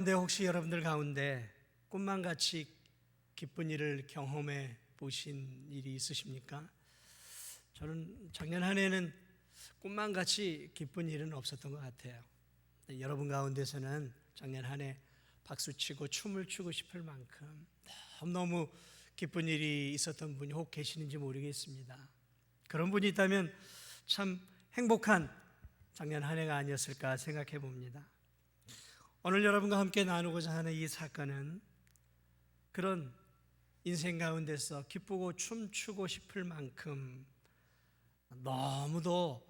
근데 혹시 여러분들 가운데 꿈만 같이 기쁜 일을 경험해 보신 일이 있으십니까? 저는 작년 한 해는 꿈만 같이 기쁜 일은 없었던 것 같아요. 여러분 가운데서는 작년 한 해 박수치고 춤을 추고 싶을 만큼 너무너무 기쁜 일이 있었던 분이 혹 계시는지 모르겠습니다. 그런 분이 있다면 참 행복한 작년 한 해가 아니었을까 생각해 봅니다. 오늘 여러분과 함께 나누고자 하는 이 사건은 그런 인생 가운데서 기쁘고 춤추고 싶을 만큼 너무도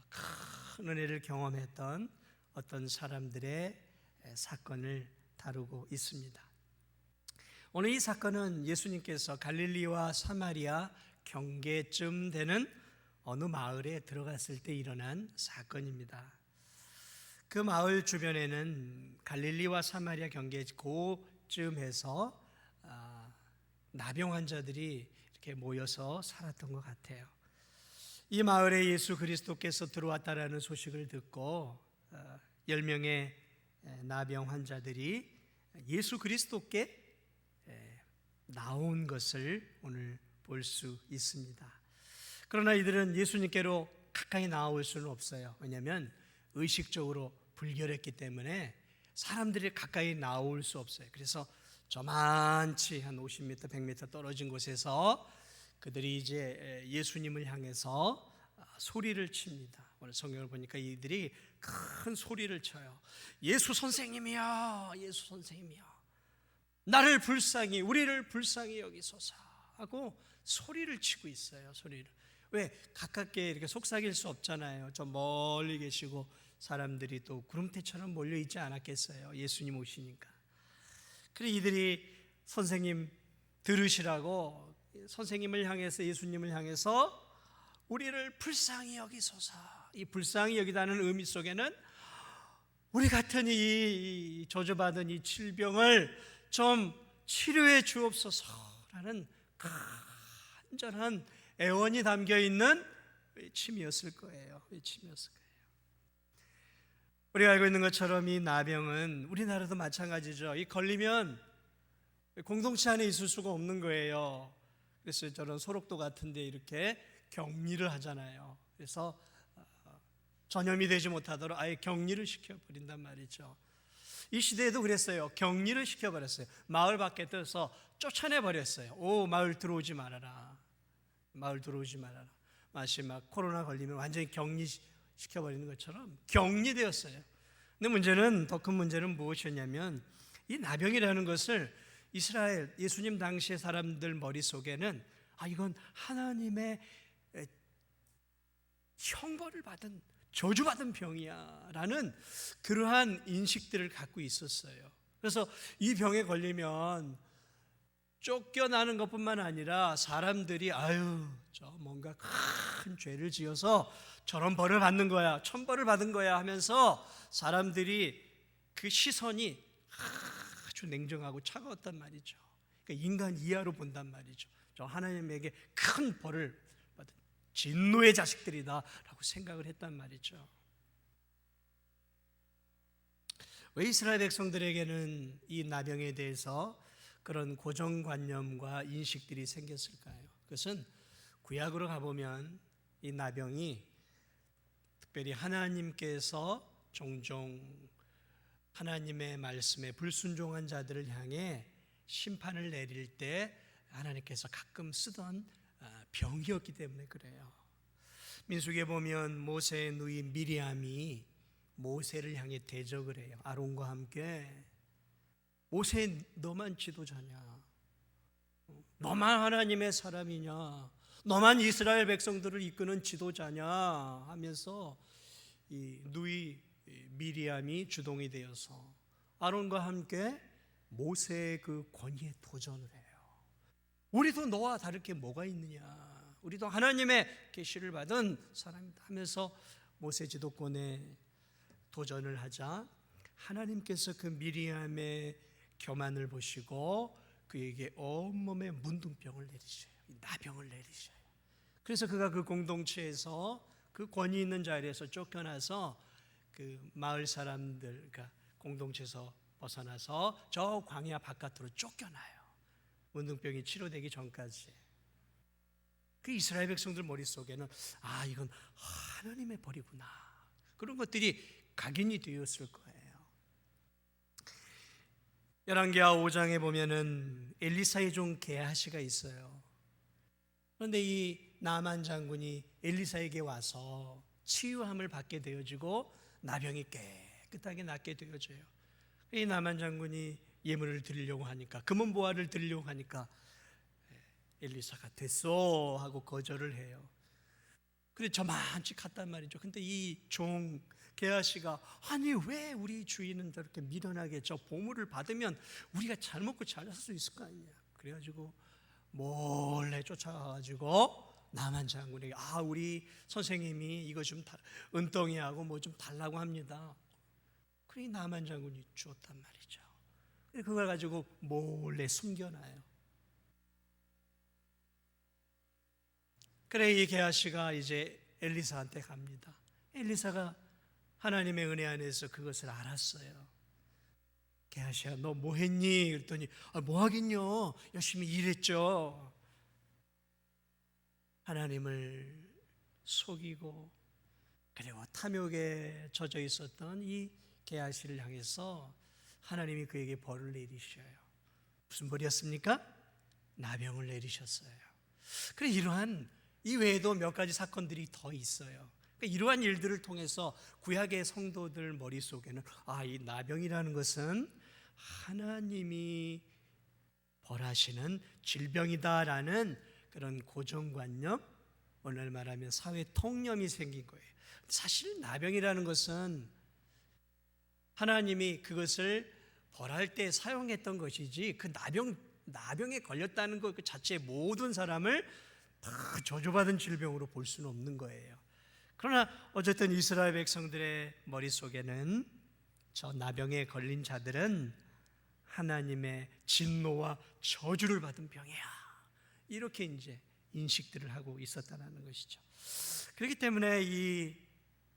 큰 은혜를 경험했던 어떤 사람들의 사건을 다루고 있습니다. 오늘 이 사건은 예수님께서 갈릴리와 사마리아 경계쯤 되는 어느 마을에 들어갔을 때 일어난 사건입니다. 그 마을 주변에는 갈릴리와 사마리아 경계 그쯤에서 나병 환자들이 이렇게 모여서 살았던 것 같아요. 이 마을에 예수 그리스도께서 들어왔다라는 소식을 듣고 10명의 나병 환자들이 예수 그리스도께 나온 것을 오늘 볼 수 있습니다. 그러나 이들은 예수님께로 가까이 나올 수는 없어요. 왜냐하면 의식적으로 불결했기 때문에 사람들이 가까이 나올 수 없어요. 그래서 저만치 한 50m, 100m 떨어진 곳에서 그들이 이제 예수님을 향해서 소리를 칩니다. 오늘 성경을 보니까 이들이 큰 소리를 쳐요. 예수 선생님이여, 예수 선생님이여, 나를 불쌍히, 우리를 불쌍히 여기소서 하고 소리를 치고 있어요. 소리를. 왜? 가깝게 이렇게 속삭일 수 없잖아요. 저 멀리 계시고 사람들이 또 구름대처럼 몰려 있지 않았겠어요. 예수님 오시니까. 그래 이들이 선생님 들으시라고 선생님을 향해서, 예수님을 향해서 우리를 불쌍히 여기소서. 이 불쌍히 여기다는 의미 속에는 우리 같은 이 저주받은 이 질병을 좀 치료해 주옵소서라는 간절한 애원이 담겨 있는 외침이었을 거예요. 외침이었을 거예요. 우리가 알고 있는 것처럼 이 나병은 우리나라도 마찬가지죠. 이 걸리면 공동체 안에 있을 수가 없는 거예요. 그래서 저런 소록도 같은데 이렇게 격리를 하잖아요. 그래서 전염이 되지 못하도록 아예 격리를 시켜버린단 말이죠. 이 시대에도 그랬어요. 격리를 시켜버렸어요. 마을 밖에 떠서 쫓아내버렸어요. 오, 마을 들어오지 말아라. 마을 들어오지 말아라. 마치 막 코로나 걸리면 완전히 격리시켜버리는 것처럼 격리되었어요. 근데 문제는, 더 큰 문제는 무엇이었냐면 이 나병이라는 것을 이스라엘 예수님 당시의 사람들 머릿속에는 이건 하나님의 형벌을 받은, 저주받은 병이야 라는 그러한 인식들을 갖고 있었어요. 그래서 이 병에 걸리면 쫓겨나는 것뿐만 아니라 사람들이 저 뭔가 큰 죄를 지어서 저런 벌을 받는 거야, 천벌을 받은 거야 하면서 사람들이 그 시선이 아주 냉정하고 차가웠단 말이죠. 그러니까 인간 이하로 본단 말이죠. 저 하나님에게 큰 벌을 받은 진노의 자식들이다 라고 생각을 했단 말이죠. 왜 이스라엘 백성들에게는 이 나병에 대해서 그런 고정관념과 인식들이 생겼을까요? 그것은 구약으로 가보면 이 나병이 특별히 하나님께서 종종 하나님의 말씀에 불순종한 자들을 향해 심판을 내릴 때 하나님께서 가끔 쓰던 병이었기 때문에 그래요. 민수기에 보면 모세의 누이 미리암이 모세를 향해 대적을 해요. 아론과 함께 모세, 너만 지도자냐? 너만 하나님의 사람이냐? 너만 이스라엘 백성들을 이끄는 지도자냐? 하면서 이 누이 미리암이 주동이 되어서 아론과 함께 모세의 그 권위에 도전을 해요. 우리도 너와 다를 게 뭐가 있느냐? 우리도 하나님의 계시를 받은 사람이다 하면서 모세 지도권에 도전을 하자 하나님께서 그 미리암의 교만을 보시고 그에게 온몸에 문둥병을 내리셔요. 나병을 내리셔요. 그래서 그가 그 공동체에서 그 권위 있는 자리에서 쫓겨나서 그 마을 사람들, 그러니까 공동체에서 벗어나서 저 광야 바깥으로 쫓겨나요. 문둥병이 치료되기 전까지. 그 이스라엘 백성들 머릿속에는 이건 하나님의 벌이구나, 그런 것들이 각인이 되었을 거예요. 열왕기하 5장에 보면은 엘리사의 종 게하시가 있어요. 그런데 이 나만 장군이 엘리사에게 와서 치유함을 받게 되어지고 나병이 깨끗하게 낫게 되어져요. 이 나만 장군이 예물을 드리려고 하니까, 금은보화를 드리려고 하니까 엘리사가 됐어 하고 거절을 해요. 그래 저만치 갔단 말이죠. 근데 이 종 게하시가 아니 왜 우리 주인은 저렇게 미련하게 저 보물을 받으면 우리가 잘 먹고 잘 살 수 있을 거 아니냐. 그래가지고 몰래 쫓아가가지고 나만 장군에게 우리 선생님이 이거 좀 은덩이하고 뭐 좀 달라고 합니다. 그래 나만 장군이 주었단 말이죠. 그걸 가지고 몰래 숨겨놔요. 그래 이 게하시가 이제 엘리사한테 갑니다. 엘리사가 하나님의 은혜 안에서 그것을 알았어요. 게하시야 너 뭐 했니? 그랬더니 뭐 하긴요, 열심히 일했죠. 하나님을 속이고 그리고 탐욕에 젖어 있었던 이 게하시를 향해서 하나님이 그에게 벌을 내리셔요. 무슨 벌이었습니까? 나병을 내리셨어요. 그래 이러한 이 외에도 몇 가지 사건들이 더 있어요. 그러니까 이러한 일들을 통해서 구약의 성도들 머릿속에는 이 나병이라는 것은 하나님이 벌하시는 질병이다라는 그런 고정관념, 오늘 말하면 사회 통념이 생긴 거예요. 사실 나병이라는 것은 하나님이 그것을 벌할 때 사용했던 것이지 그 나병에 걸렸다는 것 그 자체의 모든 사람을 다 저주받은 질병으로 볼 수는 없는 거예요. 그러나 어쨌든 이스라엘 백성들의 머릿속에는 저 나병에 걸린 자들은 하나님의 진노와 저주를 받은 병이야, 이렇게 이제 인식들을 하고 있었다는 것이죠. 그렇기 때문에 이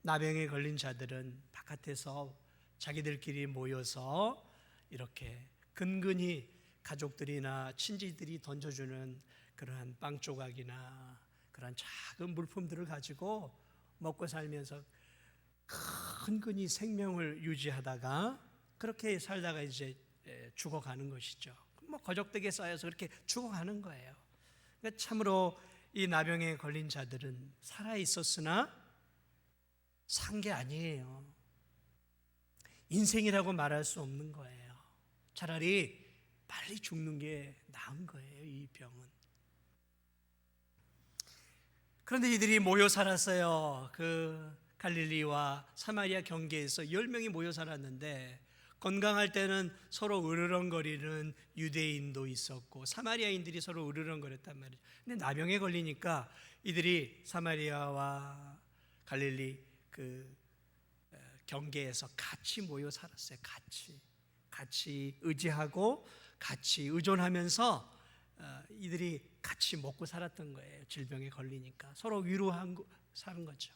나병에 걸린 자들은 바깥에서 자기들끼리 모여서 이렇게 근근히 가족들이나 친지들이 던져주는 그러한 빵 조각이나 그러한 작은 물품들을 가지고 먹고 살면서 근근히 생명을 유지하다가 그렇게 살다가 이제 죽어가는 것이죠. 뭐 거적되게 쌓여서 그렇게 죽어가는 거예요. 그러니까 참으로 이 나병에 걸린 자들은 살아 있었으나 산 게 아니에요. 인생이라고 말할 수 없는 거예요. 차라리 빨리 죽는 게 나은 거예요, 이 병은. 그런데 이들이 모여 살았어요. 그 갈릴리와 사마리아 경계에서 10명이 모여 살았는데 건강할 때는 서로 으르렁거리는 유대인도 있었고 사마리아인들이 서로 으르렁거렸단 말이죠. 근데 나병에 걸리니까 이들이 사마리아와 갈릴리 그 경계에서 같이 모여 살았어요. 같이 의지하고 같이 의존하면서 이들이 같이 먹고 살았던 거예요. 질병에 걸리니까 서로 위로하고 사는 거죠.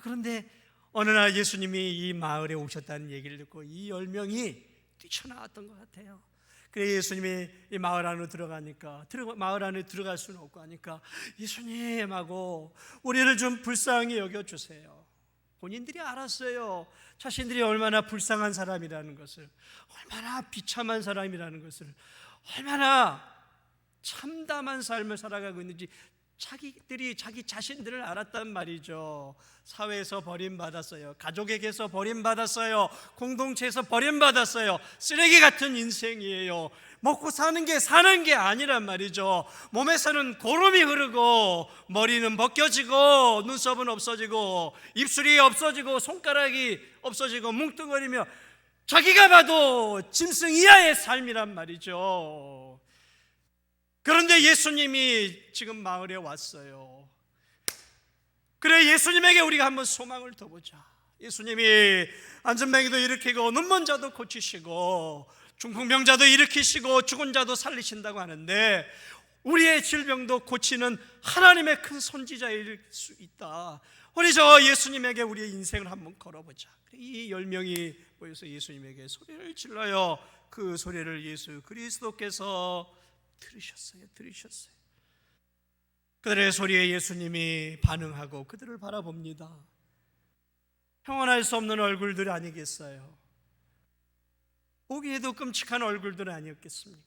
그런데 어느 날 예수님이 이 마을에 오셨다는 얘기를 듣고 이 10명이 뛰쳐나왔던 것 같아요. 그래 예수님이 이 마을 안으로 들어가니까 마을 안에 들어갈 수는 없고 하니까 예수님하고 우리를 좀 불쌍히 여겨주세요. 본인들이 알았어요. 자신들이 얼마나 불쌍한 사람이라는 것을, 얼마나 비참한 사람이라는 것을, 얼마나 참담한 삶을 살아가고 있는지 자기들이 자기 자신들을 알았단 말이죠. 사회에서 버림받았어요. 가족에게서 버림받았어요. 공동체에서 버림받았어요. 쓰레기 같은 인생이에요. 먹고 사는 게 아니란 말이죠. 몸에서는 고름이 흐르고 머리는 벗겨지고 눈썹은 없어지고 입술이 없어지고 손가락이 없어지고 뭉뚱거리며 자기가 봐도 짐승 이하의 삶이란 말이죠. 그런데 예수님이 지금 마을에 왔어요. 그래 예수님에게 우리가 한번 소망을 둬보자. 예수님이 안전뱅이도 일으키고 눈먼 자도 고치시고 중풍병자도 일으키시고 죽은 자도 살리신다고 하는데 우리의 질병도 고치는 하나님의 큰 선지자일 수 있다. 우리 저 예수님에게 우리의 인생을 한번 걸어보자. 이 10명이 기뻐해서 예수님에게 소리를 질러요. 그 소리를 예수 그리스도께서 들으셨어요. 그들의 소리에 예수님이 반응하고 그들을 바라봅니다. 평안할 수 없는 얼굴들 아니겠어요? 보기에도 끔찍한 얼굴들 아니었겠습니까?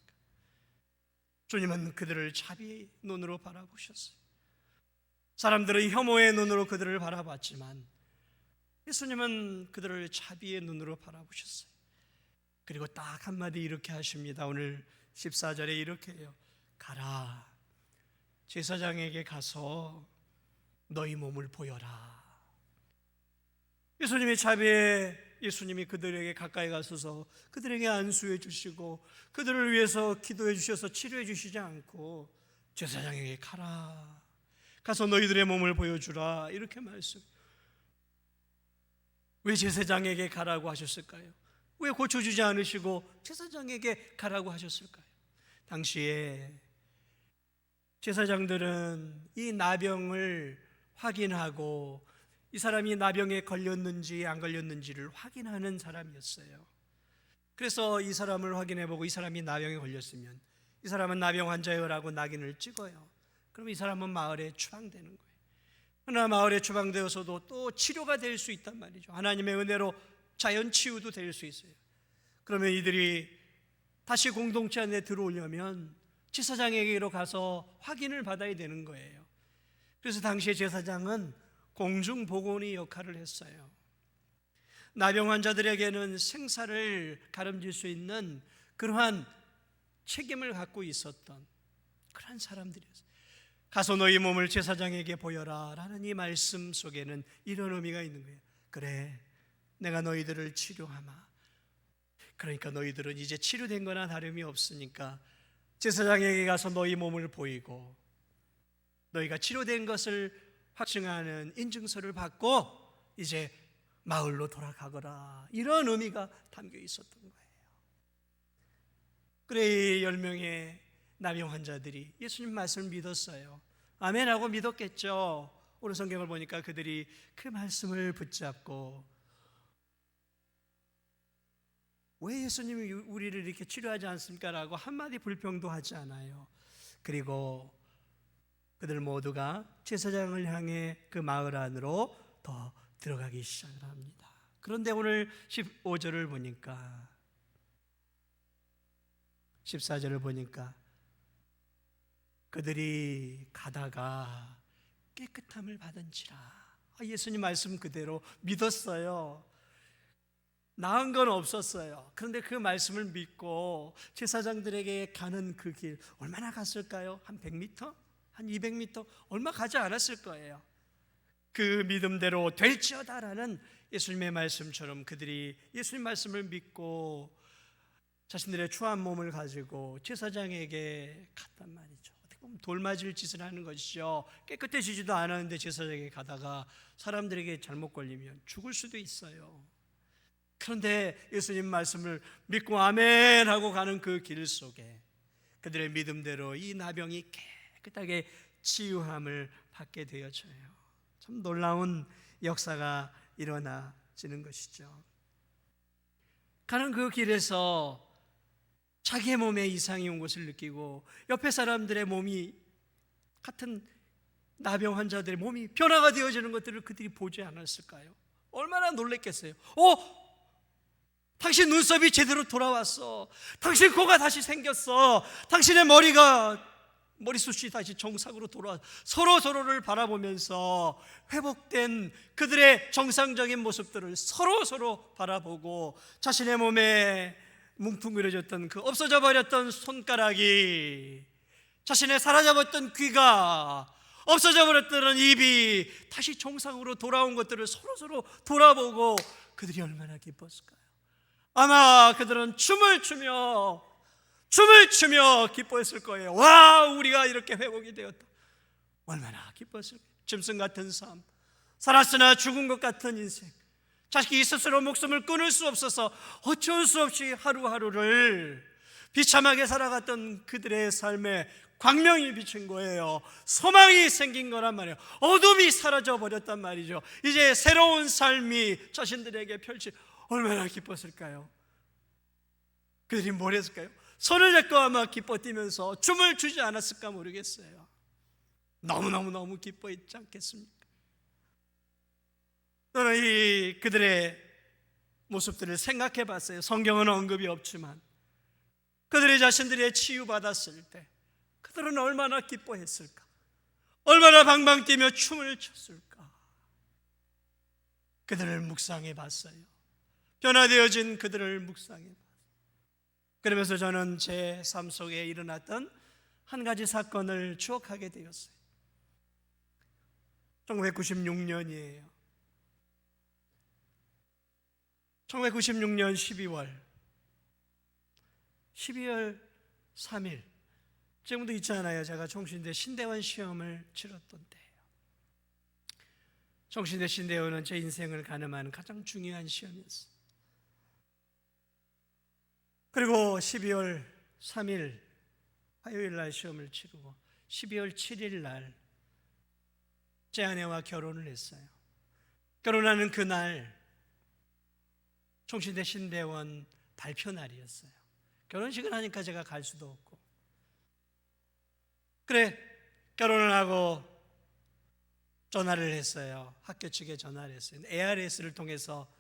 주님은 그들을 자비의 눈으로 바라보셨어요. 사람들은 혐오의 눈으로 그들을 바라봤지만 예수님은 그들을 자비의 눈으로 바라보셨어요. 그리고 딱 한마디 이렇게 하십니다. 오늘 14절에 이렇게 해요. 가라, 제사장에게 가서 너희 몸을 보여라. 예수님의 자비에 예수님이 그들에게 가까이 가셔서 그들에게 안수해 주시고 그들을 위해서 기도해 주셔서 치료해 주시지 않고 제사장에게 가라, 가서 너희들의 몸을 보여주라, 이렇게 말씀. 왜 제사장에게 가라고 하셨을까요? 왜 고쳐주지 않으시고 제사장에게 가라고 하셨을까요? 당시에 제사장들은 이 나병을 확인하고 이 사람이 나병에 걸렸는지 안 걸렸는지를 확인하는 사람이었어요. 그래서 이 사람을 확인해보고 이 사람이 나병에 걸렸으면 이 사람은 나병 환자여라고 낙인을 찍어요. 그럼 이 사람은 마을에 추방되는 거예요. 그러나 마을에 추방되어서도 또 치료가 될 수 있단 말이죠. 하나님의 은혜로 자연 치유도 될 수 있어요. 그러면 이들이 다시 공동체 안에 들어오려면 제사장에게로 가서 확인을 받아야 되는 거예요. 그래서 당시에 제사장은 공중보건의 역할을 했어요. 나병 환자들에게는 생사를 가름질 수 있는 그러한 책임을 갖고 있었던 그런 사람들이었어요. 가서 너희 몸을 제사장에게 보여라 라는 이 말씀 속에는 이런 의미가 있는 거예요. 그래, 내가 너희들을 치료하마. 그러니까 너희들은 이제 치료된 거나 다름이 없으니까 제사장에게 가서 너희 몸을 보이고 너희가 치료된 것을 확증하는 인증서를 받고 이제 마을로 돌아가거라, 이런 의미가 담겨 있었던 거예요. 그래, 10명의 나병 환자들이 예수님 말씀을 믿었어요. 아멘하고 믿었겠죠. 오늘 성경을 보니까 그들이 그 말씀을 붙잡고, 왜 예수님이 우리를 이렇게 치료하지 않습니까? 라고 한마디 불평도 하지 않아요. 그리고 그들 모두가 제사장을 향해 그 마을 안으로 더 들어가기 시작을 합니다. 그런데 오늘 15절을 보니까, 14절을 보니까 그들이 가다가 깨끗함을 받은지라. 예수님 말씀 그대로 믿었어요. 나은 건 없었어요. 그런데 그 말씀을 믿고 제사장들에게 가는 그 길, 얼마나 갔을까요? 한 100m? 한 200m? 얼마 가지 않았을 거예요. 그 믿음대로 될지어다라는 예수님의 말씀처럼 그들이 예수님 말씀을 믿고 자신들의 추한 몸을 가지고 제사장에게 갔단 말이죠. 어떻게 보면 돌맞을 짓을 하는 것이죠. 깨끗해지지도 않았는데 제사장에게 가다가 사람들에게 잘못 걸리면 죽을 수도 있어요. 그런데 예수님 말씀을 믿고 아멘 하고 가는 그 길 속에 그들의 믿음대로 이 나병이 깨끗하게 치유함을 받게 되어져요. 참 놀라운 역사가 일어나지는 것이죠. 가는 그 길에서 자기의 몸에 이상이 온 것을 느끼고 옆에 사람들의 몸이, 같은 나병 환자들의 몸이 변화가 되어지는 것들을 그들이 보지 않았을까요? 얼마나 놀랬겠어요. 당신 눈썹이 제대로 돌아왔어. 당신 코가 다시 생겼어. 당신의 머리숱이 다시 정상으로 돌아와. 서로를 바라보면서 회복된 그들의 정상적인 모습들을 서로 바라보고 자신의 몸에 뭉뚱그려졌던 그 없어져 버렸던 손가락이, 자신의 사라져버렸던 귀가, 없어져 버렸던 입이 다시 정상으로 돌아온 것들을 서로 돌아보고 그들이 얼마나 기뻤을까요? 아마 그들은 춤을 추며 기뻐했을 거예요. 와, 우리가 이렇게 회복이 되었다. 얼마나 기뻤을까요? 짐승 같은 삶, 살았으나 죽은 것 같은 인생, 자식이 스스로 목숨을 끊을 수 없어서 어쩔 수 없이 하루하루를 비참하게 살아갔던 그들의 삶에 광명이 비친 거예요. 소망이 생긴 거란 말이에요. 어둠이 사라져 버렸단 말이죠. 이제 새로운 삶이 자신들에게 얼마나 기뻤을까요? 그들이 뭘 했을까요? 손을 잡고 아마 기뻐 뛰면서 춤을 추지 않았을까 모르겠어요. 너무너무 기뻐했지 않겠습니까? 저는 이 그들의 모습들을 생각해 봤어요. 성경은 언급이 없지만 그들의 자신들이 치유받았을 때 그들은 얼마나 기뻐했을까? 얼마나 방방 뛰며 춤을 췄을까? 그들을 묵상해 봤어요. 변화되어진 그들을 묵상해 봤어요. 그러면서 저는 제 삶 속에 일어났던 한 가지 사건을 추억하게 되었어요. 1996년이에요. 1996년 12월 3일, 지금도 있잖아요. 제가 총신대 신대원 시험을 치렀던 때예요. 총신대 신대원은 제 인생을 가늠하는 가장 중요한 시험이었어요. 그리고 12월 3일 화요일 날 시험을 치르고 12월 7일 날 제 아내와 결혼을 했어요. 결혼하는 그날 총신대 신대원 발표 날이었어요. 결혼식을 하니까 제가 갈 수도 없고, 그래 결혼을 하고 전화를 했어요. 학교 측에 전화를 했어요. ARS를 통해서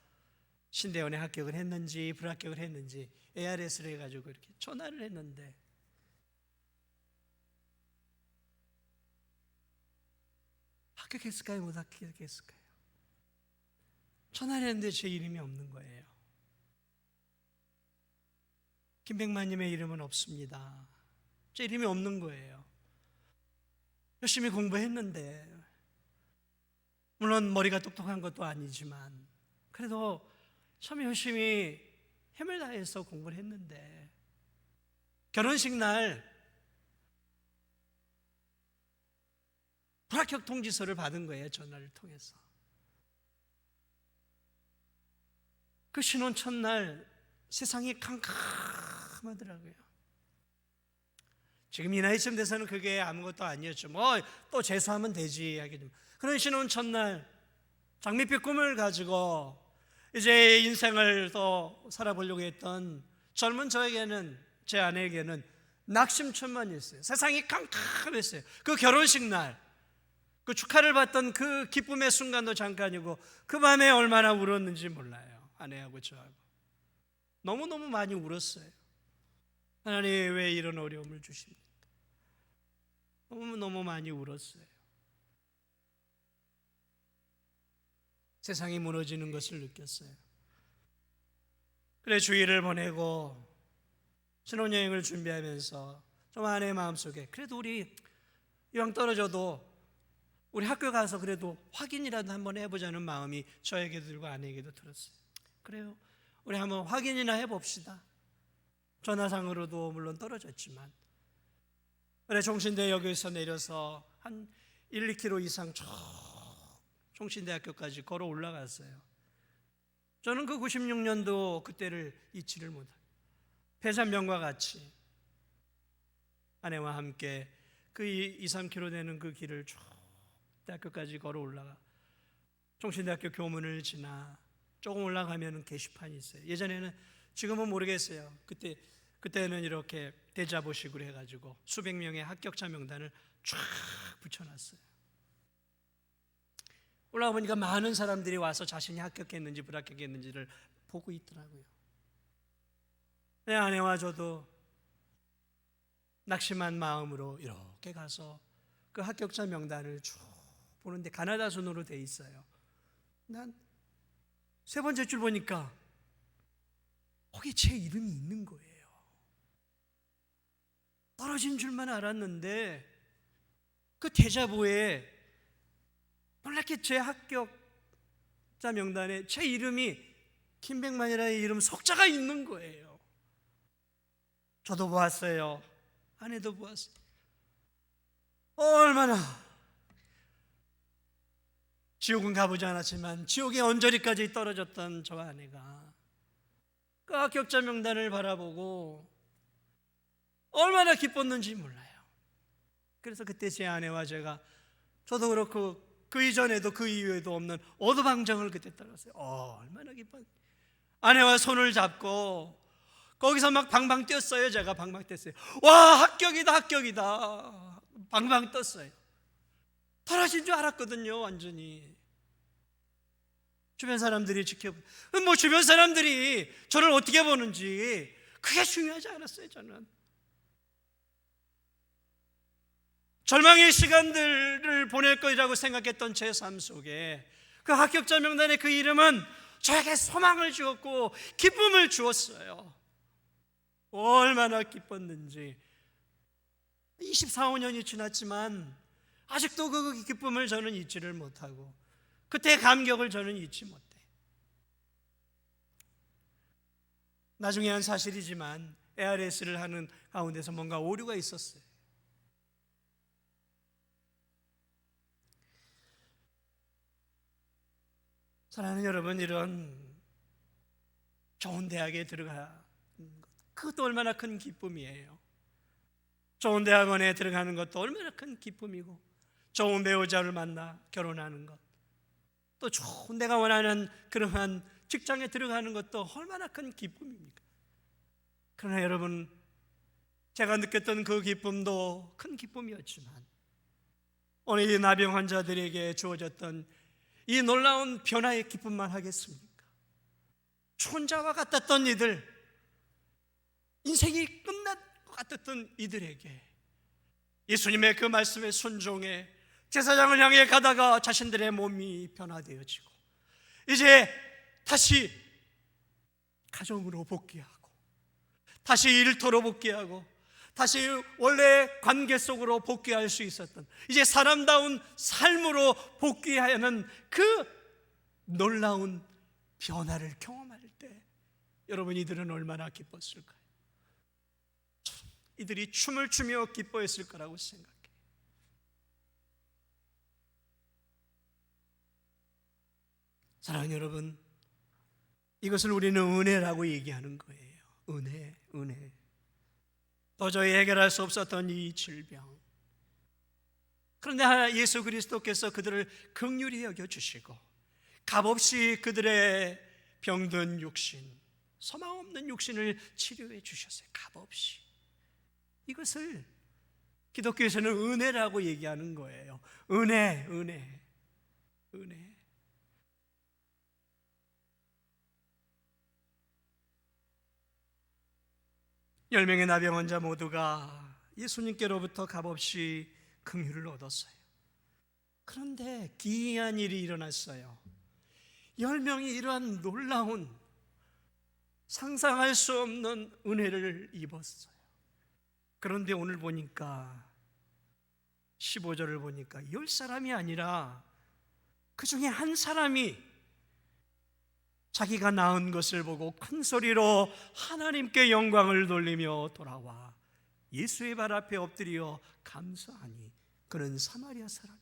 신대원에 합격을 했는지 불합격을 했는지 ARS를 해가지고 이렇게 전화를 했는데, 합격했을까요? 못 합격했을까요? 전화를 했는데 제 이름이 없는 거예요. 김백만님의 이름은 없습니다. 제 이름이 없는 거예요. 열심히 공부했는데, 물론 머리가 똑똑한 것도 아니지만 그래도 참 열심히 힘을 다해서 공부를 했는데, 결혼식 날 불합격 통지서를 받은 거예요. 전화를 통해서. 그 신혼 첫날 세상이 캄캄하더라고요. 지금 이 나이쯤 돼서는 그게 아무것도 아니었죠. 뭐 또 재수하면 되지 하겠지만, 그런 신혼 첫날 장밋빛 꿈을 가지고 이제 인생을 또 살아보려고 했던 젊은 저에게는, 제 아내에게는 낙심천만이었어요. 세상이 캄캄했어요. 그 결혼식 날 그 축하를 받던 그 기쁨의 순간도 잠깐이고, 그 밤에 얼마나 울었는지 몰라요. 아내하고 저하고 너무너무 많이 울었어요. 하나님 왜 이런 어려움을 주십니까? 너무 많이 울었어요. 세상이 무너지는 것을 느꼈어요. 그래 주일을 보내고 신혼여행을 준비하면서 좀 아내의 마음속에, 그래도 우리 이왕 떨어져도 우리 학교 가서 그래도 확인이라도 한번 해보자는 마음이 저에게도 들고 아내에게도 들었어요. 그래요, 우리 한번 확인이나 해봅시다. 전화상으로도 물론 떨어졌지만, 그래 종신대역에서 내려서 한 1, 2km 이상 쭉 종신대학교까지 걸어 올라갔어요. 저는 그 96년도 그때를 잊지를 못해요. 폐잔병과 같이 아내와 함께 그 2, 3km 되는 그 길을 쭉 대학교까지 걸어 올라가 종신대학교 교문을 지나 조금 올라가면 게시판이 있어요. 예전에는, 지금은 모르겠어요. 그때는 이렇게 대자보식으로 해가지고 수백 명의 합격자 명단을 쫙 붙여놨어요. 올라가 보니까 많은 사람들이 와서 자신이 합격했는지 불합격했는지를 보고 있더라고요. 내 아내와 저도 낙심한 마음으로 이렇게 가서 그 합격자 명단을 쭉 보는데 가나다 순으로 돼 있어요. 난 세 번째 줄 보니까 거기 제 이름이 있는 거예요. 떨어진 줄만 알았는데 그 대자보에 놀랍게 제 합격자 명단에 제 이름이, 김백만이라는 이름 석자가 있는 거예요. 저도 보았어요. 아내도 보았어요. 얼마나, 지옥은 가보지 않았지만 지옥의 언저리까지 떨어졌던 저 아내가 그 합격자 명단을 바라보고 얼마나 기뻤는지 몰라요. 그래서 그때 제 아내와 제가, 저도 그렇고 그 이전에도 그 이후에도 없는 오두방정을 그때 따랐어요. 얼마나 기뻤. 아내와 손을 잡고 거기서 막 방방 뛰었어요. 제가 방방 뛰었어요. 와, 합격이다, 합격이다. 방방 떴어요. 떨어진 줄 알았거든요, 완전히. 주변 사람들이 주변 사람들이 저를 어떻게 보는지 그게 중요하지 않았어요. 저는 절망의 시간들을 보낼 거라고 생각했던 제 삶 속에 그 합격자 명단의 그 이름은 저에게 소망을 주었고 기쁨을 주었어요. 얼마나 기뻤는지. 24, 5년이 지났지만 아직도 그 기쁨을 저는 잊지를 못하고 그때의 감격을 저는 잊지 못해. 나중에 한 사실이지만 ARS를 하는 가운데서 뭔가 오류가 있었어요. 사랑하는 여러분, 이런 좋은 대학에 들어가는 것, 그것도 얼마나 큰 기쁨이에요. 좋은 대학원에 들어가는 것도 얼마나 큰 기쁨이고, 좋은 배우자를 만나 결혼하는 것, 또 좋은 내가 원하는 그러한 직장에 들어가는 것도 얼마나 큰 기쁨입니까? 그러나 여러분, 제가 느꼈던 그 기쁨도 큰 기쁨이었지만 오늘 이 나병 환자들에게 주어졌던 이 놀라운 변화의 기쁨만 하겠습니까? 촌자와 같았던 이들, 인생이 끝난 것 같았던 이들에게 예수님의 그 말씀에 순종해 제사장을 향해 가다가 자신들의 몸이 변화되어지고 이제 다시 가정으로 복귀하고 다시 일터로 복귀하고 다시 원래 관계 속으로 복귀할 수 있었던, 이제 사람다운 삶으로 복귀하는 그 놀라운 변화를 경험할 때 여러분, 이들은 얼마나 기뻤을까요? 이들이 춤을 추며 기뻐했을 거라고 생각해요. 사랑하는 여러분, 이것을 우리는 은혜라고 얘기하는 거예요. 은혜. 도저히 해결할 수 없었던 이 질병, 그런데 예수 그리스도께서 그들을 긍휼히 여겨주시고 값없이 그들의 병든 육신, 소망 없는 육신을 치료해 주셨어요. 값없이. 이것을 기독교에서는 은혜라고 얘기하는 거예요. 은혜. 10명의 나병 환자 모두가 예수님께로부터 값없이 긍휼을 얻었어요. 그런데 기이한 일이 일어났어요. 10명이 이러한 놀라운 상상할 수 없는 은혜를 입었어요. 그런데 오늘 보니까 15절을 보니까 10사람이 아니라 그 중에 한 사람이 자기가 낳은 것을 보고 큰 소리로 하나님께 영광을 돌리며 돌아와 예수의 발 앞에 엎드려 감사하니 그는 사마리아 사람.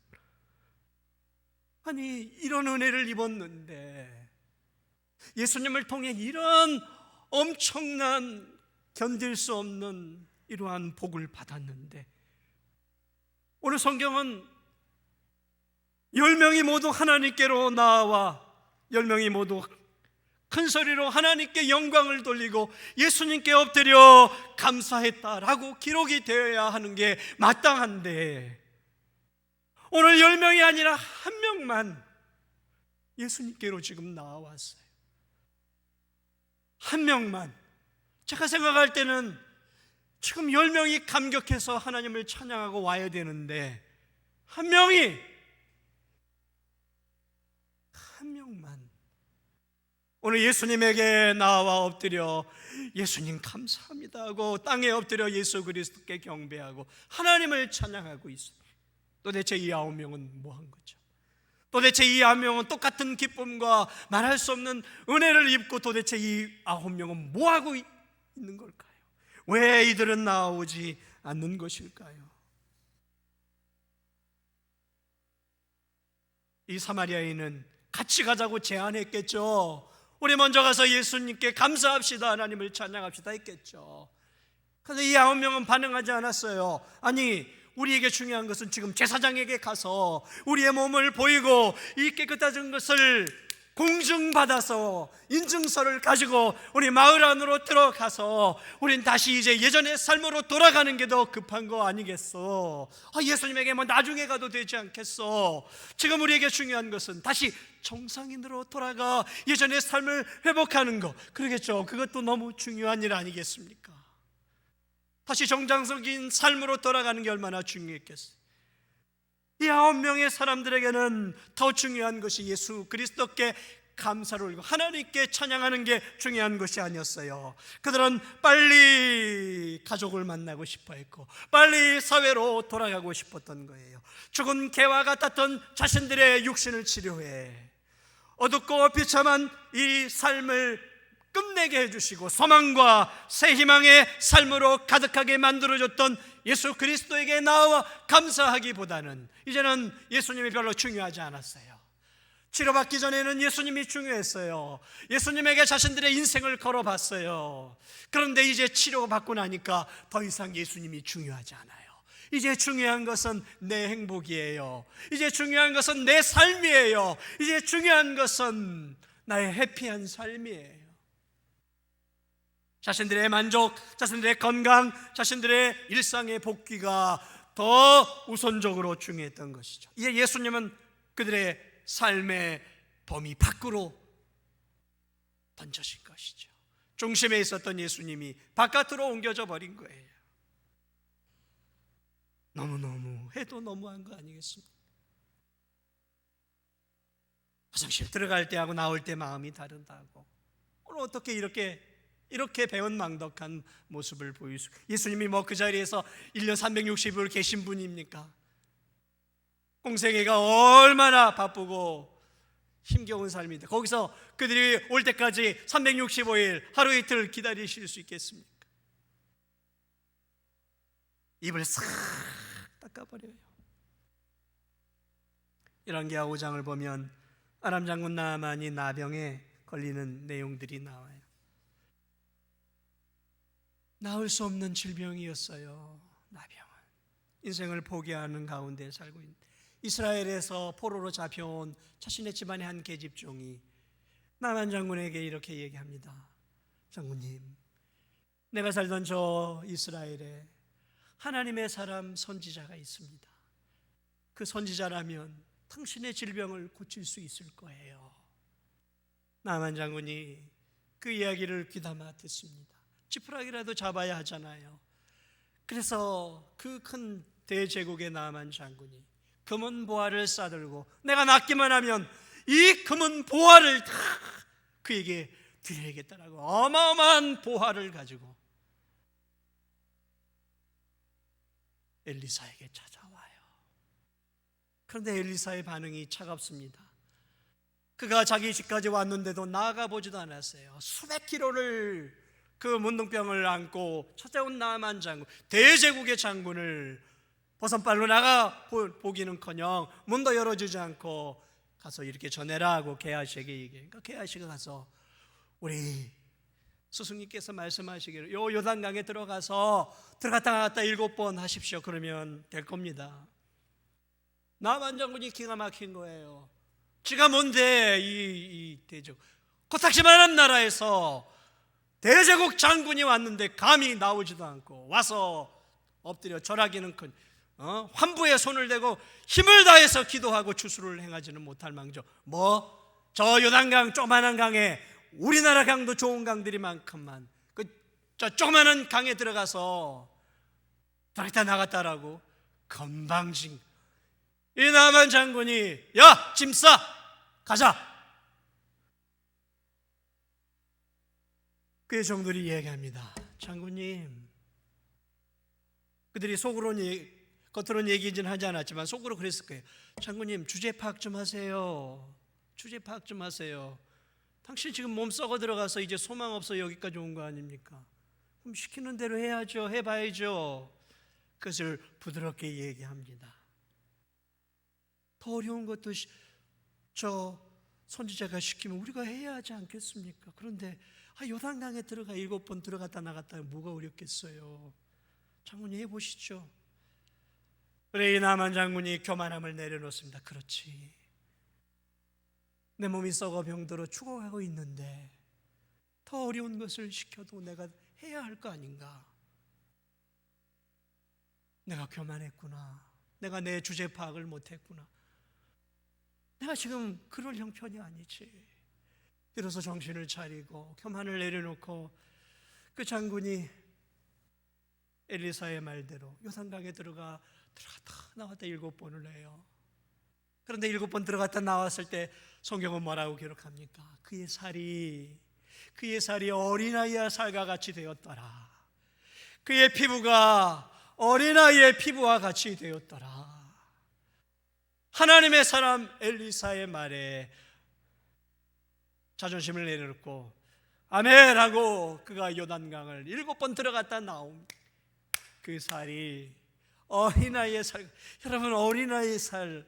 아니, 이런 은혜를 입었는데, 예수님을 통해 이런 엄청난 견딜 수 없는 이러한 복을 받았는데, 오늘 성경은 10명이 모두 하나님께로 나와 10명이 모두 큰 소리로 하나님께 영광을 돌리고 예수님께 엎드려 감사했다라고 기록이 되어야 하는 게 마땅한데, 오늘 10명이 아니라 한 명만 예수님께로 지금 나와왔어요. 한 명만. 제가 생각할 때는 지금 10명이 감격해서 하나님을 찬양하고 와야 되는데 한 명만 오늘 예수님에게 나와 엎드려 예수님 감사합니다 하고 땅에 엎드려 예수 그리스도께 경배하고 하나님을 찬양하고 있습니다. 도대체 이 9명은 뭐 한 거죠? 도대체 이 9명은 똑같은 기쁨과 말할 수 없는 은혜를 입고 도대체 이 9명은 뭐 하고 있는 걸까요? 왜 이들은 나오지 않는 것일까요? 이 사마리아인은 같이 가자고 제안했겠죠. 우리 먼저 가서 예수님께 감사합시다, 하나님을 찬양합시다 했겠죠. 그런데 이 9명은 반응하지 않았어요. 아니, 우리에게 중요한 것은 지금 제사장에게 가서 우리의 몸을 보이고 이 깨끗해진 것을 공증받아서 인증서를 가지고 우리 마을 안으로 들어가서 우린 다시 이제 예전의 삶으로 돌아가는 게 더 급한 거 아니겠어? 예수님에게 뭐 나중에 가도 되지 않겠어? 지금 우리에게 중요한 것은 다시 정상인으로 돌아가 예전의 삶을 회복하는 거, 그러겠죠? 그것도 너무 중요한 일 아니겠습니까? 다시 정상적인 삶으로 돌아가는 게 얼마나 중요했겠어요? 이 9명의 사람들에게는 더 중요한 것이 예수 그리스도께 감사를 올리고 하나님께 찬양하는 게 중요한 것이 아니었어요. 그들은 빨리 가족을 만나고 싶어 했고 빨리 사회로 돌아가고 싶었던 거예요. 죽은 개와 같았던 자신들의 육신을 치료해 어둡고 비참한 이 삶을 끝내게 해주시고 소망과 새 희망의 삶으로 가득하게 만들어줬던 예수 그리스도에게 나와 감사하기보다는 이제는 예수님이 별로 중요하지 않았어요. 치료받기 전에는 예수님이 중요했어요. 예수님에게 자신들의 인생을 걸어봤어요. 그런데 이제 치료받고 나니까 더 이상 예수님이 중요하지 않아요. 이제 중요한 것은 내 행복이에요. 이제 중요한 것은 내 삶이에요. 이제 중요한 것은 나의 해피한 삶이에요. 자신들의 만족, 자신들의 건강, 자신들의 일상의 복귀가 더 우선적으로 중요했던 것이죠. 이제 예수님은 그들의 삶의 범위 밖으로 던져진 것이죠. 중심에 있었던 예수님이 바깥으로 옮겨져 버린 거예요. 너무너무 해도 너무한 거 아니겠습니까? 화장실 들어갈 때하고 나올 때 마음이 다르다고. 오늘 어떻게 이렇게 배은망덕한 모습을 보이수? 예수님이 뭐 그 자리에서 1년 360일 계신 분입니까? 공생애가 얼마나 바쁘고 힘겨운 삶인데 거기서 그들이 올 때까지 365일 하루 이틀 기다리실 수 있겠습니까? 입을 싹 닦아버려요. 열왕기하 5장을 보면 아람 장군 나아만이 나병에 걸리는 내용들이 나와요. 나을 수 없는 질병이었어요. 나병은 인생을 포기하는 가운데 살고 있는 이스라엘에서 포로로 잡혀온 자신의 집안의 한 계집종이 나만 장군에게 이렇게 얘기합니다. 장군님, 내가 살던 저 이스라엘에 하나님의 사람 선지자가 있습니다. 그 선지자라면 당신의 질병을 고칠 수 있을 거예요. 나만 장군이 그 이야기를 귀담아 듣습니다. 지푸라기라도 잡아야 하잖아요. 그래서 그 큰 대제국의 나만 장군이 금은 보화를 싸들고 내가 낫기만 하면 이 금은 보화를 다 그에게 드려야겠다라고 어마어마한 보화를 가지고 엘리사에게 찾아와요. 그런데 엘리사의 반응이 차갑습니다. 그가 자기 집까지 왔는데도 나아가 보지도 않았어요. 수백 킬로를 그 문둥병을 안고 찾아온 나만 장군, 대제국의 장군을 버선발로 나가 보기는커녕 문도 열어주지 않고 가서 이렇게 전해라 하고 게하시에게 얘기해요. 그러니까 게하시가 가서 우리 스승님께서 말씀하시기를 요 요단강에 들어갔다 나갔다 7번 하십시오. 그러면 될 겁니다. 나만 장군이 기가 막힌 거예요. 지가 뭔데 이 대제국 코딱지만한 나라에서 대제국 장군이 왔는데 감히 나오지도 않고 와서 엎드려 절하기는커녕 환부에 손을 대고 힘을 다해서 기도하고 추수를 행하지는 못할 망정 저 요단강 조그마한 강에 우리나라 강도 좋은 강들이 많건만 저 조그마한 강에 들어가서 들어갔다 나갔다라고 건방진 이 나만 장군이 야 짐 싸 가자. 그의 종들이 얘기합니다. 장군님, 그들이 겉으로는 얘기는 하지 않았지만 속으로 그랬을 거예요. 장군님, 주제 파악 좀 하세요. 주제 파악 좀 하세요. 당신 지금 몸 썩어 들어가서 이제 소망 없어 여기까지 온 거 아닙니까? 그럼 시키는 대로 해야죠. 해봐야죠. 그것을 부드럽게 얘기합니다. 더 어려운 것도 저 선지자가 시키면 우리가 해야 하지 않겠습니까? 그런데 요단강에 들어가 7번 들어갔다 나갔다 뭐가 어렵겠어요? 장군이 해보시죠. 그래 이 나만 장군이 교만함을 내려놓습니다. 그렇지, 내 몸이 썩어 병들어 죽어가고 있는데 더 어려운 것을 시켜도 내가 해야 할 거 아닌가? 내가 교만했구나. 내가 내 주제 파악을 못했구나. 내가 지금 그럴 형편이 아니지. 비로소 정신을 차리고 교만을 내려놓고 그 장군이 엘리사의 말대로 요단강에 들어갔다 나왔다 7번을 해요. 그런데 7번 들어갔다 나왔을 때 성경은 뭐라고 기록합니까? 그의 살이 어린아이의 살과 같이 되었더라. 그의 피부가 어린아이의 피부와 같이 되었더라. 하나님의 사람 엘리사의 말에 자존심을 내려놓고 아멘 하고 그가 요단강을 7번 들어갔다 나온 그 살이 어린아이의 살. 여러분, 어린아이의 살,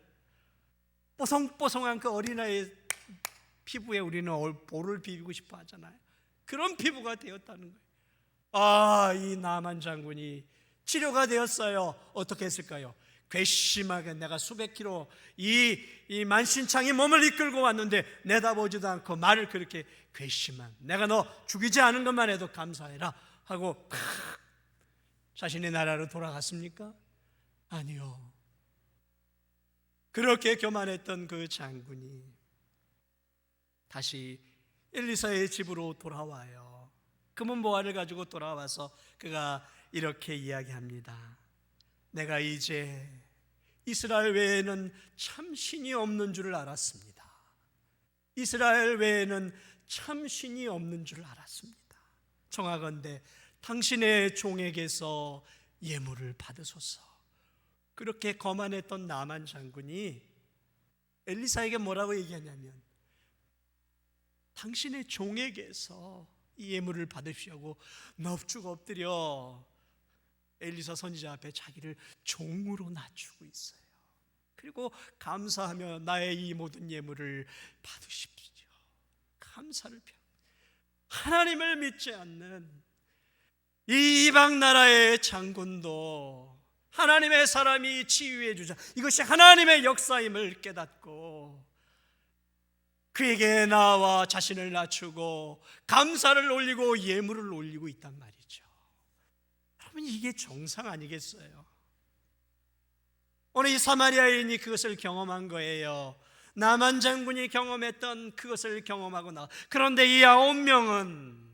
뽀송뽀송한 그 어린아이의 피부에 우리는 볼을 비비고 싶어 하잖아요. 그런 피부가 되었다는 거예요. 이 나만 장군이 치료가 되었어요. 어떻게 했을까요? 괘씸하게 내가 수백 킬로 이 만신창이 몸을 이끌고 왔는데 내다보지도 않고 말을 그렇게 괘씸한, 내가 너 죽이지 않은 것만 해도 감사해라 하고 자신의 나라로 돌아갔습니까? 아니요. 그렇게 교만했던 그 장군이 다시 엘리사의 집으로 돌아와요. 금은보화를 가지고 돌아와서 그가 이렇게 이야기합니다. 내가 이제 이스라엘 외에는 참 신이 없는 줄을 알았습니다. 이스라엘 외에는 참 신이 없는 줄 알았습니다. 청하건대 당신의 종에게서 예물을 받으소서. 그렇게 거만했던 나만 장군이 엘리사에게 뭐라고 얘기하냐면 당신의 종에게서 이 예물을 받으시려고 넙죽 엎드려 엘리사 선지자 앞에 자기를 종으로 낮추고 있어요. 그리고 감사하며 나의 이 모든 예물을 받으십시오. 감사를 펴. 하나님을 믿지 않는 이 이방 나라의 장군도 하나님의 사람이 치유해 주자, 이것이 하나님의 역사임을 깨닫고 그에게 나와 자신을 낮추고 감사를 올리고 예물을 올리고 있단 말이죠. 여러분, 이게 정상 아니겠어요? 오늘 이 사마리아인이 그것을 경험한 거예요. 나만 장군이 경험했던 그것을 경험하고 나. 그런데 이 아홉 명은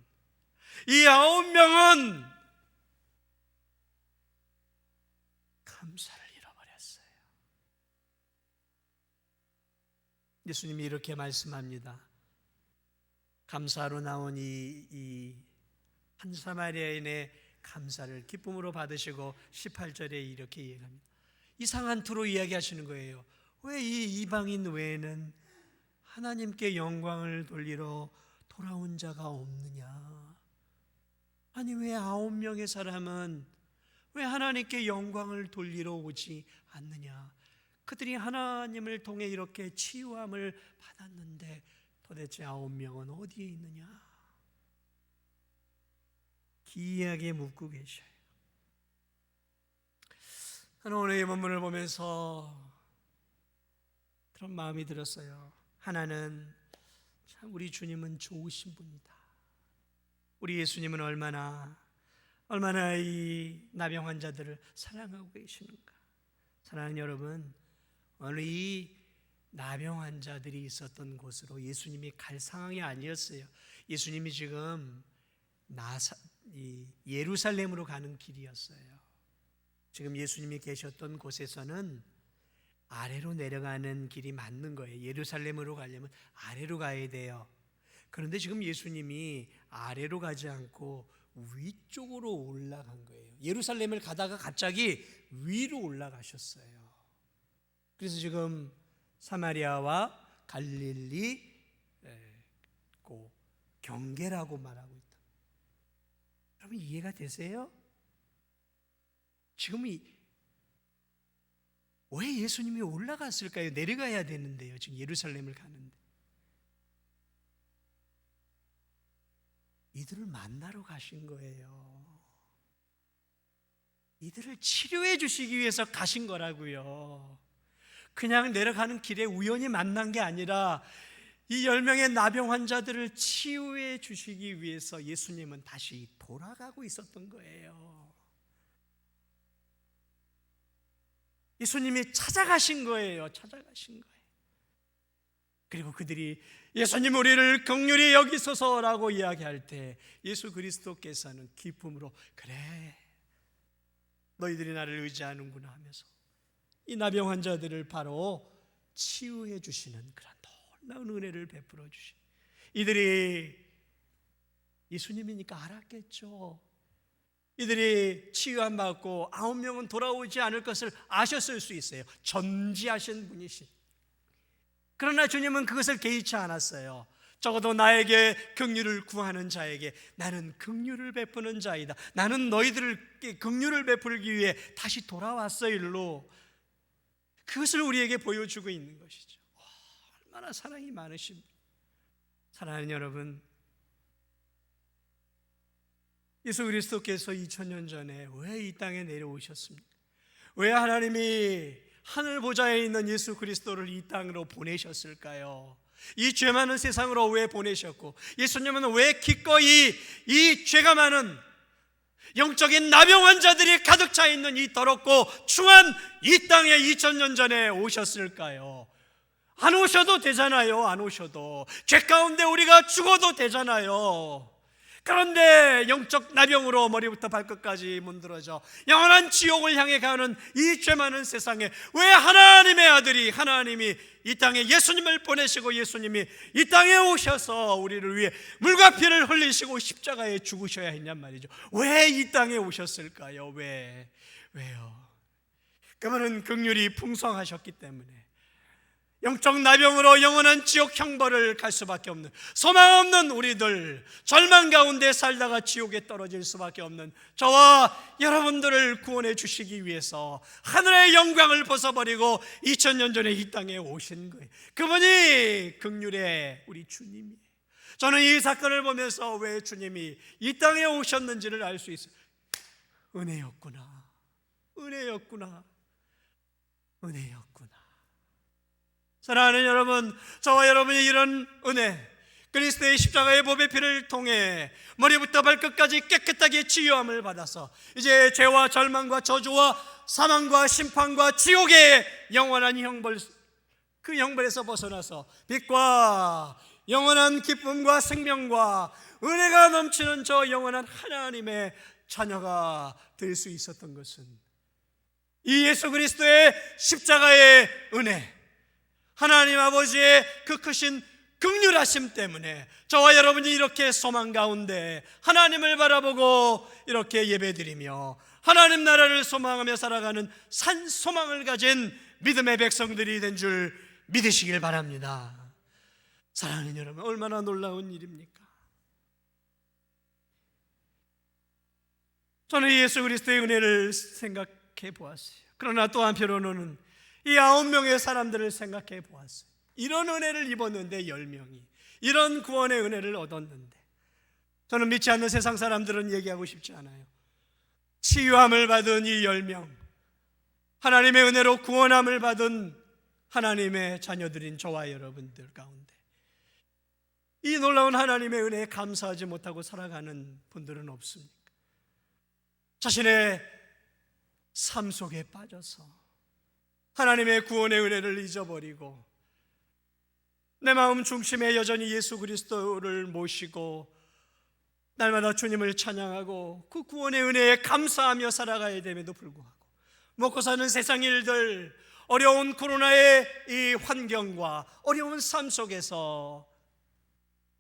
감사를 잃어버렸어요. 예수님이 이렇게 말씀합니다. 감사로 나온 이 한 사마리아인의 감사를 기쁨으로 받으시고 18절에 이렇게 얘기합니다. 이상한 투로 이야기하시는 거예요. 왜 이 이방인 외에는 하나님께 영광을 돌리러 돌아온 자가 없느냐? 아니, 왜 9명의 사람은 왜 하나님께 영광을 돌리러 오지 않느냐? 그들이 하나님을 통해 이렇게 치유함을 받았는데 도대체 9명은 어디에 있느냐? 기이하게 묻고 계셔요. 저는 오늘 이 본문을 보면서 그런 마음이 들었어요. 하나는 참 우리 주님은 좋으신 분이다. 우리 예수님은 얼마나 이 나병 환자들을 사랑하고 계시는가. 사랑하는 여러분, 오늘 이 나병 환자들이 있었던 곳으로 예수님이 갈 상황이 아니었어요. 예수님이 지금 예루살렘으로 가는 길이었어요. 지금 예수님이 계셨던 곳에서는 아래로 내려가는 길이 맞는 거예요. 예루살렘으로 가려면 아래로 가야 돼요. 그런데 지금 예수님이 아래로 가지 않고 위쪽으로 올라간 거예요. 예루살렘을 가다가 갑자기 위로 올라가셨어요. 그래서 지금 사마리아와 갈릴리 경계라고 말하고 있다. 여러분, 이해가 되세요? 지금 왜 예수님이 올라갔을까요? 내려가야 되는데요. 지금 예루살렘을 가는데. 이들을 만나러 가신 거예요. 이들을 치료해 주시기 위해서 가신 거라고요. 그냥 내려가는 길에 우연히 만난 게 아니라 이 10명의 나병 환자들을 치유해 주시기 위해서 예수님은 다시 돌아가고 있었던 거예요. 예수님이 찾아가신 거예요. 찾아가신 거예요. 그리고 그들이 예수님 우리를 긍휼히 여기소서라고 이야기할 때 예수 그리스도께서는 기쁨으로 그래 너희들이 나를 의지하는구나 하면서 이 나병 환자들을 바로 치유해 주시는 그런 놀라운 은혜를 베풀어 주신, 이들이 예수님이니까 알았겠죠. 이들이 치유함 받고 9명은 돌아오지 않을 것을 아셨을 수 있어요. 전지하신 분이신. 그러나 주님은 그것을 개의치 않았어요. 적어도 나에게 긍휼을 구하는 자에게 나는 긍휼을 베푸는 자이다. 나는 너희들에게 긍휼을 베풀기 위해 다시 돌아왔어 일로. 그것을 우리에게 보여주고 있는 것이죠. 얼마나 사랑이 많으십니까? 사랑하는 여러분, 예수 그리스도께서 2000년 전에 왜 이 땅에 내려오셨습니까? 왜 하나님이 하늘 보좌에 있는 예수 그리스도를 이 땅으로 보내셨을까요? 이 죄 많은 세상으로 왜 보내셨고, 예수님은 왜 기꺼이 이 죄가 많은 영적인 나병 환자들이 가득 차 있는 이 더럽고 추한 이 땅에 2000년 전에 오셨을까요? 안 오셔도 되잖아요. 안 오셔도 죄 가운데 우리가 죽어도 되잖아요. 그런데 영적 나병으로 머리부터 발끝까지 문드러져 영원한 지옥을 향해 가는 이 죄 많은 세상에 왜 하나님의 아들이, 하나님이 이 땅에 예수님을 보내시고 예수님이 이 땅에 오셔서 우리를 위해 물과 피를 흘리시고 십자가에 죽으셔야 했냔 말이죠. 왜 이 땅에 오셨을까요? 왜요? 그분은 긍휼이 풍성하셨기 때문에 영적 나병으로 영원한 지옥 형벌을 갈 수밖에 없는, 소망 없는 우리들, 절망 가운데 살다가 지옥에 떨어질 수밖에 없는 저와 여러분들을 구원해 주시기 위해서 하늘의 영광을 벗어버리고 2000년 전에 이 땅에 오신 거예요. 그분이 긍휼의 우리 주님이에요. 저는 이 사건을 보면서 왜 주님이 이 땅에 오셨는지를 알 수 있어요. 은혜였구나. 사랑하는 여러분, 저와 여러분이 이런 은혜, 그리스도의 십자가의 보배 피를 통해 머리부터 발끝까지 깨끗하게 치유함을 받아서 이제 죄와 절망과 저주와 사망과 심판과 지옥의 영원한 형벌, 그 형벌에서 벗어나서 빛과 영원한 기쁨과 생명과 은혜가 넘치는 저 영원한 하나님의 자녀가 될 수 있었던 것은 이 예수 그리스도의 십자가의 은혜, 하나님 아버지의 그 크신 긍휼하심 때문에 저와 여러분이 이렇게 소망 가운데 하나님을 바라보고 이렇게 예배드리며 하나님 나라를 소망하며 살아가는 산 소망을 가진 믿음의 백성들이 된 줄 믿으시길 바랍니다. 사랑하는 여러분, 얼마나 놀라운 일입니까? 저는 예수 그리스도의 은혜를 생각해 보았어요. 그러나 또 한편으로는 이 9명의 사람들을 생각해 보았어요. 이런 은혜를 입었는데 10명이 이런 구원의 은혜를 얻었는데, 저는 믿지 않는 세상 사람들은 얘기하고 싶지 않아요. 치유함을 받은 이 10명, 하나님의 은혜로 구원함을 받은 하나님의 자녀들인 저와 여러분들 가운데 이 놀라운 하나님의 은혜에 감사하지 못하고 살아가는 분들은 없습니까? 자신의 삶 속에 빠져서 하나님의 구원의 은혜를 잊어버리고 내 마음 중심에 여전히 예수 그리스도를 모시고 날마다 주님을 찬양하고 그 구원의 은혜에 감사하며 살아가야 됨에도 불구하고 먹고 사는 세상 일들, 어려운 코로나의 이 환경과 어려운 삶 속에서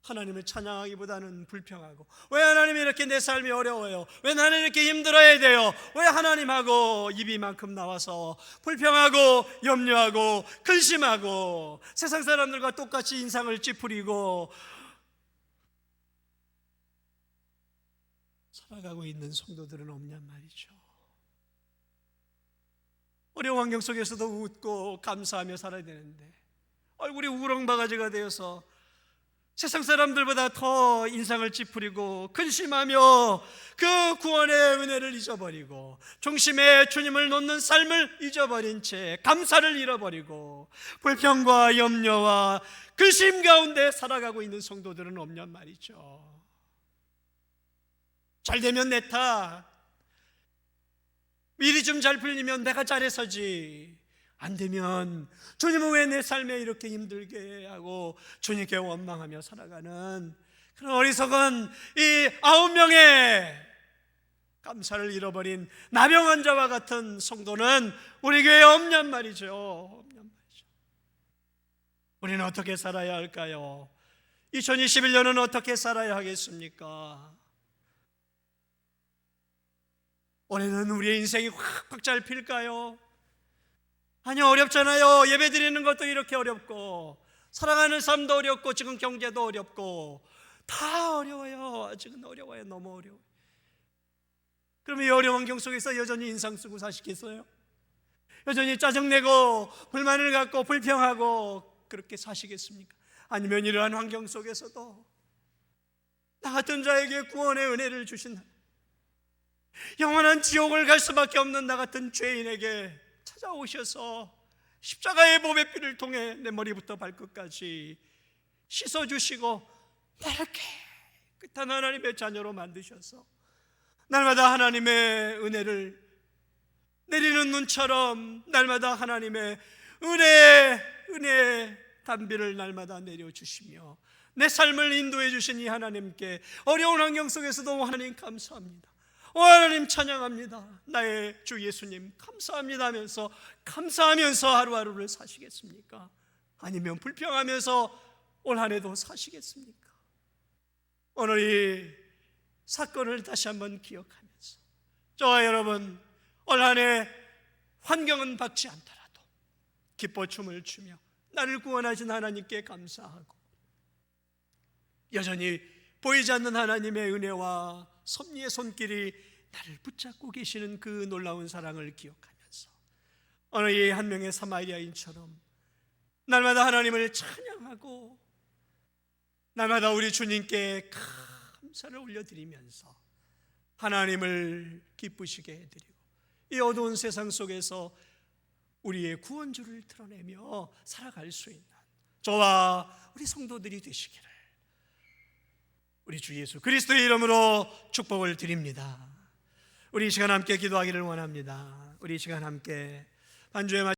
하나님을 찬양하기보다는 불평하고, 왜 하나님이 이렇게 내 삶이 어려워요? 왜 나는 이렇게 힘들어야 돼요? 왜 하나님하고 입이 만큼 나와서 불평하고 염려하고 근심하고 세상 사람들과 똑같이 인상을 찌푸리고 살아가고 있는 성도들은 없냔 말이죠. 어려운 환경 속에서도 웃고 감사하며 살아야 되는데 얼굴이 우렁바가지가 되어서 세상 사람들보다 더 인상을 찌푸리고 근심하며 그 구원의 은혜를 잊어버리고 중심에 주님을 놓는 삶을 잊어버린 채 감사를 잃어버리고 불평과 염려와 근심 가운데 살아가고 있는 성도들은 없냔 말이죠. 잘 되면 내 탓, 일이 좀 잘 풀리면 내가 잘해서지, 안 되면 주님은 왜 내 삶에 이렇게 힘들게 하고 주님께 원망하며 살아가는 그런 어리석은 이 9명의 감사를 잃어버린 나병 자와 같은 성도는 우리 교회에 없냔 말이죠. 우리는 어떻게 살아야 할까요? 2021년은 어떻게 살아야 하겠습니까? 올해는 우리의 인생이 확 잘 필까요? 아니, 어렵잖아요. 예배 드리는 것도 이렇게 어렵고 살아가는 삶도 어렵고 지금 경제도 어렵고 다 어려워요. 아직은 어려워요. 너무 어려워요. 그럼 이 어려운 환경 속에서 여전히 인상 쓰고 사시겠어요? 여전히 짜증내고 불만을 갖고 불평하고 그렇게 사시겠습니까? 아니면 이러한 환경 속에서도 나 같은 자에게 구원의 은혜를 주신 영원한 지옥을 갈 수밖에 없는 나 같은 죄인에게 찾아오셔서 십자가의 보배 피를 통해 내 머리부터 발끝까지 씻어주시고 나를 깨끗한 하나님의 자녀로 만드셔서 날마다 하나님의 은혜를 내리는 눈처럼 날마다 하나님의 은혜의 단비를 날마다 내려주시며 내 삶을 인도해 주신 이 하나님께 어려운 환경 속에서도 하나님 감사합니다, 하나님 찬양합니다, 나의 주 예수님 감사합니다 하면서 감사하면서 하루하루를 사시겠습니까? 아니면 불평하면서 올 한 해도 사시겠습니까? 오늘 이 사건을 다시 한번 기억하면서 저와 여러분 올 한 해 환경은 받지 않더라도 기뻐 춤을 추며 나를 구원하신 하나님께 감사하고 여전히 보이지 않는 하나님의 은혜와 섭리의 손길이 나를 붙잡고 계시는 그 놀라운 사랑을 기억하면서 어느 이 한 명의 사마리아인처럼 날마다 하나님을 찬양하고 날마다 우리 주님께 감사를 올려드리면서 하나님을 기쁘시게 해드리고 이 어두운 세상 속에서 우리의 구원주를 드러내며 살아갈 수 있는 저와 우리 성도들이 되시기를 우리 주 예수 그리스도의 이름으로 축복을 드립니다. 우리 이 시간 함께 기도하기를 원합니다. 우리 이 시간 함께 반주의